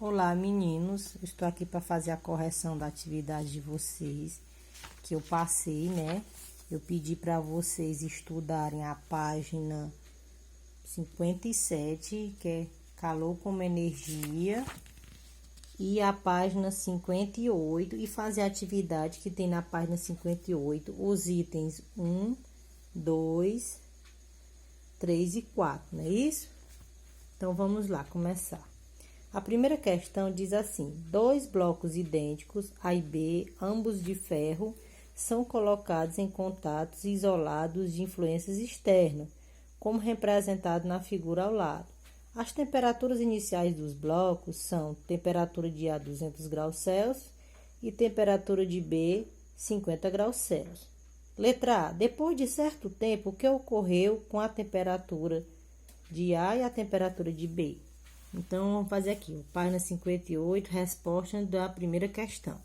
Olá, meninos. Eu estou aqui para fazer a correção da atividade de vocês que eu passei, né? Eu pedi para vocês estudarem a página 57, que é calor como energia, e a página 58 e fazer a atividade que tem na página 58, os itens 1, 2, 3 e 4, não é isso? Então, vamos lá, começar. A primeira questão diz assim: dois blocos idênticos, A e B, ambos de ferro, são colocados em contatos isolados de influências externas, como representado na figura ao lado. As temperaturas iniciais dos blocos são temperatura de A 200 graus Celsius e temperatura de B 50 graus Celsius. Letra A. Depois de certo tempo, o que ocorreu com a temperatura de A e a temperatura de B? Então, vamos fazer aqui, página 58, resposta da primeira questão.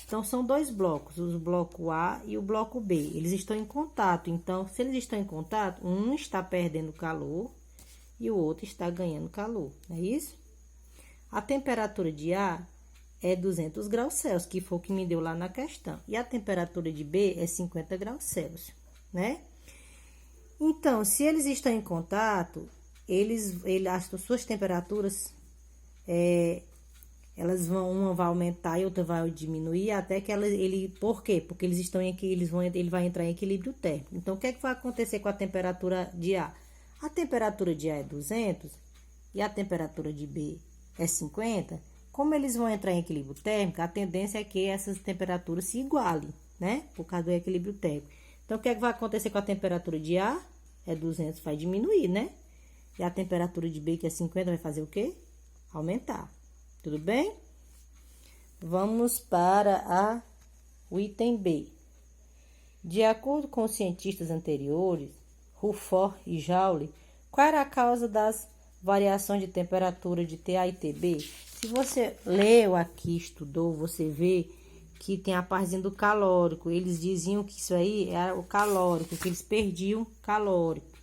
Então, são dois blocos, o bloco A e o bloco B. Eles estão em contato. Então, se eles estão em contato, um está perdendo calor e o outro está ganhando calor, não é isso? A temperatura de A é 200 graus Celsius, que foi o que me deu lá na questão. E a temperatura de B é 50 graus Celsius, né? Então, se eles estão em contato, as suas temperaturas, elas vão, uma vai aumentar e outra vai diminuir, até que por quê? Porque eles estão em ele vai entrar em equilíbrio térmico. Então, o que é que vai acontecer com a temperatura de A? A temperatura de A é 200 e a temperatura de B é 50. Como eles vão entrar em equilíbrio térmico, a tendência é que essas temperaturas se igualem, né? Por causa do equilíbrio térmico. Então, o que é que vai acontecer com a temperatura de A? É 200, vai diminuir, né? E a temperatura de B, que é 50, vai fazer o quê? Aumentar. Tudo bem? Vamos para o item B. De acordo com os cientistas anteriores, Rutherford e Joule, qual era a causa das variações de temperatura de TA e TB? Se você leu aqui, estudou, você vê que tem a partezinha do calórico. Eles diziam que isso aí era o calórico, que eles perdiam calórico.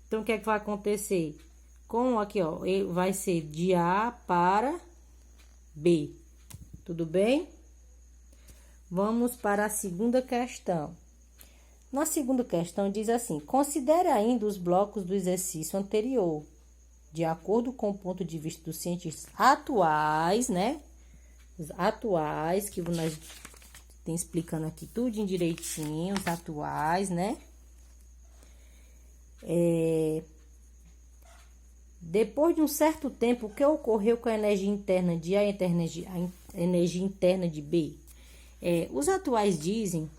Então, o que é que vai acontecer? Com aqui, ó, vai ser de A para B. Tudo bem? Vamos para a segunda questão. Na segunda questão, diz assim: considere ainda os blocos do exercício anterior. De acordo com o ponto de vista dos cientistas atuais, né? Os atuais, que nós estamos explicando aqui tudo direitinho, os atuais, né? Depois de um certo tempo, o que ocorreu com a energia interna de A e a energia interna de B? Os atuais dizem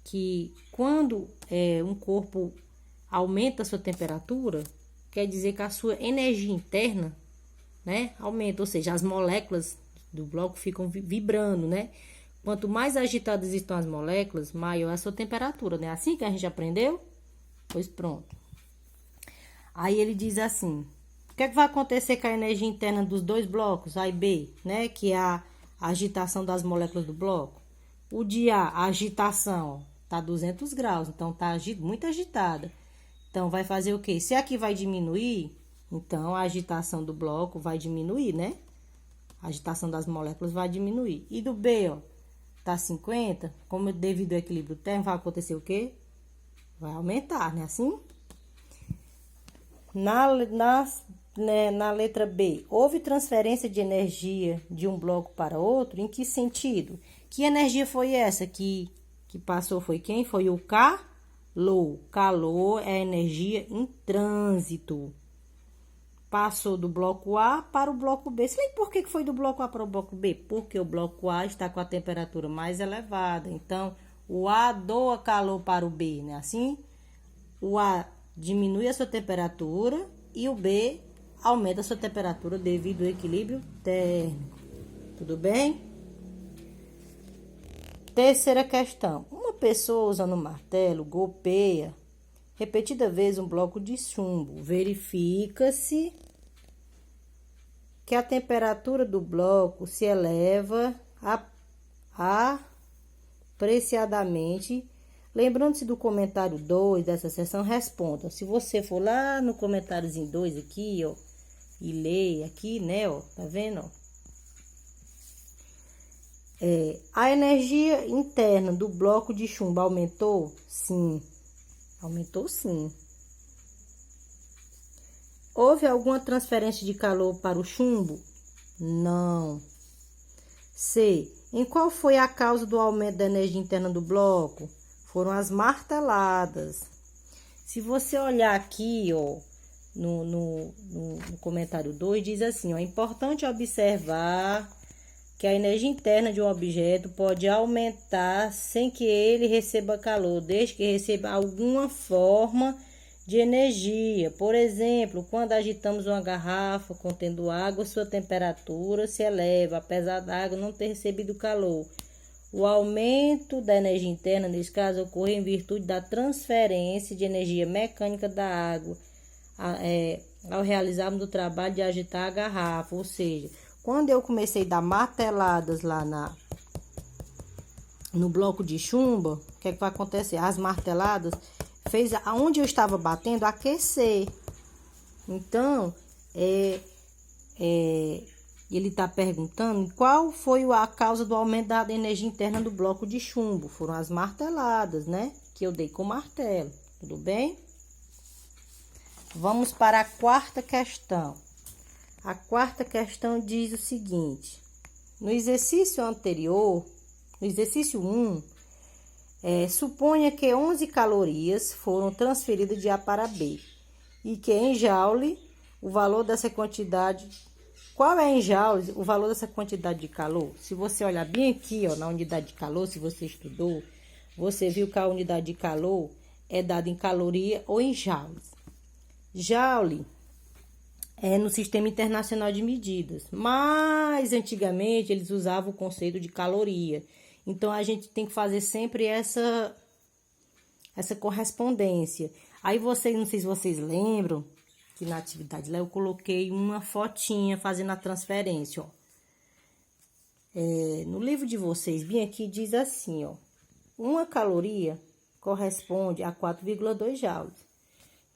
que quando um corpo aumenta a sua temperatura, quer dizer que a sua energia interna, né, aumenta, ou seja, as moléculas do bloco ficam vibrando, né? Quanto mais agitadas estão as moléculas, maior é a sua temperatura, né? Assim que a gente aprendeu? Pois pronto. Aí ele diz assim: o que é que vai acontecer com a energia interna dos dois blocos, A e B, né? Que é a agitação das moléculas do bloco. O de A agitação, tá 200 graus, então tá muito agitada. Então, vai fazer o quê? Se aqui vai diminuir, então a agitação do bloco vai diminuir, né? A agitação das moléculas vai diminuir. E do B, ó, tá 50, como devido ao equilíbrio térmico, vai acontecer o quê? Vai aumentar, né? Assim? Na letra B, houve transferência de energia de um bloco para outro? Em que sentido? Que energia foi essa que passou? Foi quem? Foi o calor. Calor é energia em trânsito. Passou do bloco A para o bloco B. Você lembra por que foi do bloco A para o bloco B? Porque o bloco A está com a temperatura mais elevada. Então, o A doa calor para o B, né? Assim, o A diminui a sua temperatura e o B aumenta a sua temperatura devido ao equilíbrio térmico. Tudo bem? Terceira questão. Uma pessoa usando um martelo golpeia repetida vez um bloco de chumbo. Verifica-se que a temperatura do bloco se eleva apreciadamente. Lembrando-se do comentário 2 dessa seção, responda. Se você for lá no comentáriozinho 2 aqui, ó, e ler aqui, né, ó, tá vendo, ó? A energia interna do bloco de chumbo aumentou? Sim. Aumentou sim. Houve alguma transferência de calor para o chumbo? Não. C. Em qual foi a causa do aumento da energia interna do bloco? Foram as marteladas. Se você olhar aqui, ó, no comentário 2, diz assim, ó, é importante observar que a energia interna de um objeto pode aumentar sem que ele receba calor, desde que receba alguma forma de energia. Por exemplo, quando agitamos uma garrafa contendo água, sua temperatura se eleva, apesar da água não ter recebido calor. O aumento da energia interna, nesse caso, ocorre em virtude da transferência de energia mecânica da água ao realizarmos o trabalho de agitar a garrafa. Ou seja, quando eu comecei a dar marteladas lá no bloco de chumbo, o que é que vai acontecer? As marteladas fez aonde eu estava batendo aquecer. Então, ele está perguntando qual foi a causa do aumento da energia interna do bloco de chumbo. Foram as marteladas, né? Que eu dei com o martelo. Tudo bem? Vamos para a quarta questão. A quarta questão diz o seguinte: no exercício anterior, no exercício 1, suponha que 11 calorias foram transferidas de A para B e que em joule o valor dessa quantidade. Qual é em joule o valor dessa quantidade de calor? Se você olhar bem aqui, ó, na unidade de calor, se você estudou, você viu que a unidade de calor é dada em caloria ou em joules. Joule é no Sistema Internacional de Medidas, mas antigamente eles usavam o conceito de caloria. Então, a gente tem que fazer sempre essa correspondência. Aí, não sei se vocês lembram, que na atividade lá eu coloquei uma fotinha fazendo a transferência, ó. No livro de vocês, bem aqui, diz assim, ó. Uma caloria corresponde a 4,2 joules.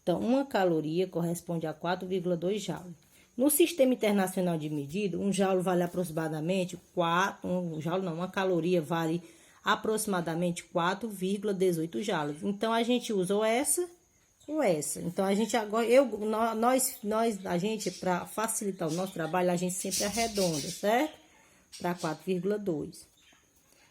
Então, uma caloria corresponde a 4,2 joules. No Sistema Internacional de Medida, um joule vale aproximadamente uma caloria vale aproximadamente 4,18 joules. Então, a gente usa ou essa ou essa. Então, a gente agora, a gente, para facilitar o nosso trabalho, a gente sempre arredonda, certo? Para 4,2.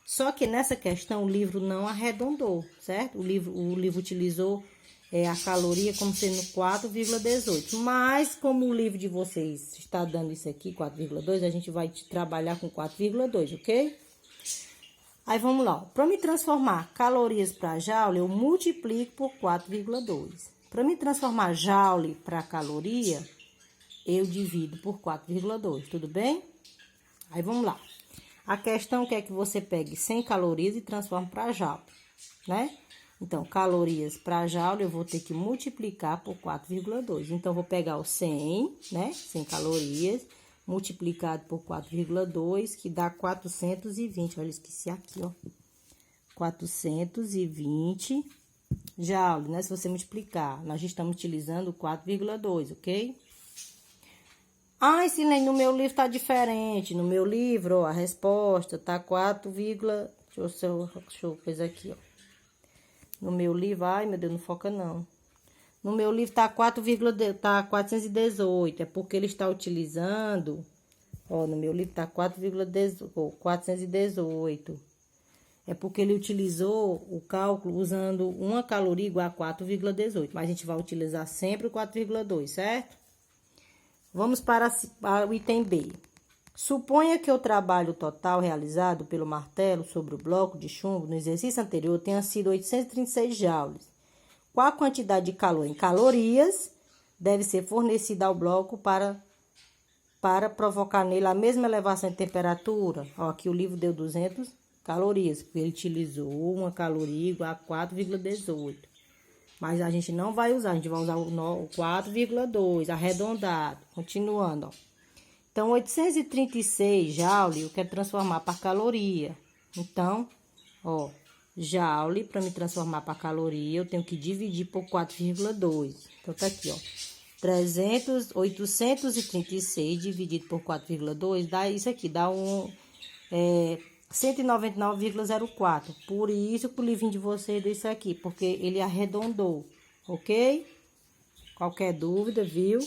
Só que nessa questão, o livro não arredondou, certo? O livro utilizou a caloria como sendo 4,18. Mas, como o livro de vocês está dando isso aqui, 4,2, a gente vai trabalhar com 4,2, ok? Aí, vamos lá. Para me transformar calorias para joule, eu multiplico por 4,2. Para me transformar joule para caloria, eu divido por 4,2, tudo bem? Aí, vamos lá. A questão quer que você pegue 100 calorias e transforme para joule, né? Então, calorias para joule, eu vou ter que multiplicar por 4,2. Então, vou pegar o 100, né? 100 calorias, multiplicado por 4,2, que dá 420. Olha, esqueci aqui, ó. 420 joule, né? Se você multiplicar, nós estamos utilizando 4,2, ok? Silene, no meu livro tá diferente. No meu livro, ó, a resposta tá 4, deixa eu fazer aqui, ó. No meu livro, ai meu Deus, não foca não. No meu livro tá 418, é porque ele está utilizando, ó, no meu livro tá 418. É porque ele utilizou o cálculo usando uma caloria igual a 4,18, mas a gente vai utilizar sempre o 4,2, certo? Vamos para o item B. Suponha que o trabalho total realizado pelo martelo sobre o bloco de chumbo no exercício anterior tenha sido 836 joules. Qual a quantidade de calor em calorias deve ser fornecida ao bloco para provocar nele a mesma elevação de temperatura? Ó, aqui o livro deu 200 calorias, porque ele utilizou uma caloria igual a 4,18. Mas a gente não vai usar, a gente vai usar o 4,2 arredondado. Continuando, ó. Então, 836 joule eu quero transformar para caloria. Então, ó, joule, para me transformar para caloria, eu tenho que dividir por 4,2. Então, tá aqui, ó. 836 dividido por 4,2 dá isso aqui, dá 199,04. Por isso que o livrinho de vocês disse aqui, porque ele arredondou, ok? Qualquer dúvida, viu?